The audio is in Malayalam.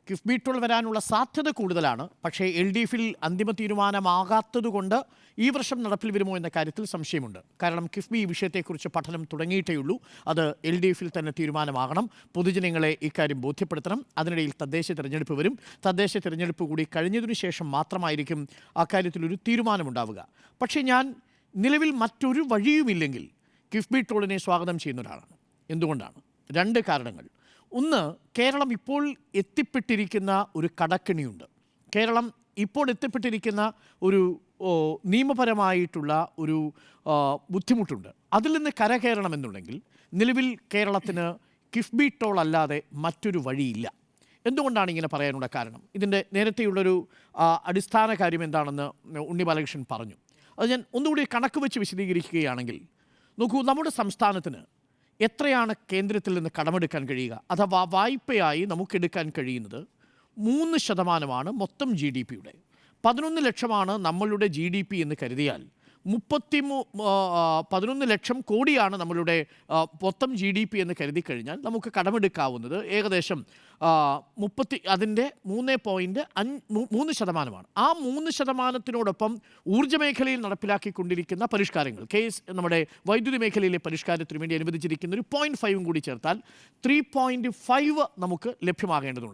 കിഫ്ബി ടോൾ വരാനുള്ള സാധ്യത കൂടുതലാണ്. പക്ഷേ LDFിൽ അന്തിമ തീരുമാനമാകാത്തതുകൊണ്ട് ഈ വർഷം നടപ്പിൽ വരുമോ എന്ന കാര്യത്തിൽ സംശയമുണ്ട്. കാരണം കിഫ്ബി ഈ വിഷയത്തെക്കുറിച്ച് പഠനം തുടങ്ങിയിട്ടേയുള്ളൂ. അത് LDFിൽ തന്നെ തീരുമാനമാകണം. പൊതുജനങ്ങളെ ഇക്കാര്യം ബോധ്യപ്പെടുത്തണം. അതിനിടയിൽ തദ്ദേശ തിരഞ്ഞെടുപ്പ് വരും. തദ്ദേശ തിരഞ്ഞെടുപ്പ് കൂടി കഴിഞ്ഞതിനു ശേഷം മാത്രമായിരിക്കും അക്കാര്യത്തിലൊരു തീരുമാനമുണ്ടാവുക. പക്ഷേ ഞാൻ നിലവിൽ മറ്റൊരു വഴിയുമില്ലെങ്കിൽ കിഫ്ബി ടോളിനെ സ്വാഗതം ചെയ്യുന്ന ഒരാളാണ്. എന്തുകൊണ്ടാണ്? രണ്ട് കാരണങ്ങൾ. ഒന്ന്, കേരളം ഇപ്പോൾ എത്തിപ്പെട്ടിരിക്കുന്ന ഒരു കടക്കെണിയുണ്ട്. കേരളം ഇപ്പോൾ എത്തിപ്പെട്ടിരിക്കുന്ന ഒരു നിയമപരമായിട്ടുള്ള ഒരു ബുദ്ധിമുട്ടുണ്ട്. അതിൽ നിന്ന് കരകയറണമെന്നുണ്ടെങ്കിൽ നിലവിൽ കേരളത്തിന് കിഫ്ബി ടോൾ അല്ലാതെ മറ്റൊരു വഴിയില്ല. എന്തുകൊണ്ടാണ് ഇങ്ങനെ പറയാനുള്ള കാരണം? ഇതിൻ്റെ നേരത്തെയുള്ളൊരു അടിസ്ഥാന കാര്യം എന്താണെന്ന് ഉണ്ണി ബാലകൃഷ്ണൻ പറഞ്ഞു. അത് ഞാൻ ഒന്നുകൂടി കണക്ക് വെച്ച് വിശദീകരിക്കുകയാണെങ്കിൽ, നോക്കൂ, നമ്മുടെ സംസ്ഥാനത്തിന് എത്രയാണ് കേന്ദ്രത്തിൽ നിന്ന് കടമെടുക്കാൻ കഴിയുക? അഥവാ വായ്പയായി നമുക്കെടുക്കാൻ കഴിയുന്നത് 3% മൊത്തം GDPയുടെ. 11 ലക്ഷമാണ് നമ്മളുടെ GDP എന്ന് കരുതിയാൽ 11 ലക്ഷം കോടിയാണ് നമ്മളുടെ മൊത്തം GDP എന്ന് കരുതി കഴിഞ്ഞാൽ നമുക്ക് കടമെടുക്കാവുന്നത് ഏകദേശം അതിൻ്റെ 3.3%. ആ 3%-നോടൊപ്പം ഊർജ്ജ മേഖലയിൽ നടപ്പിലാക്കിക്കൊണ്ടിരിക്കുന്ന പരിഷ്കാരങ്ങൾ, നമ്മുടെ വൈദ്യുതി മേഖലയിലെ പരിഷ്കാരത്തിന് വേണ്ടി അനുവദിച്ചിരിക്കുന്ന ഒരു 0.5 കൂടി ചേർത്താൽ 3.5 നമുക്ക് ലഭ്യമാകേണ്ടതുണ്ട്.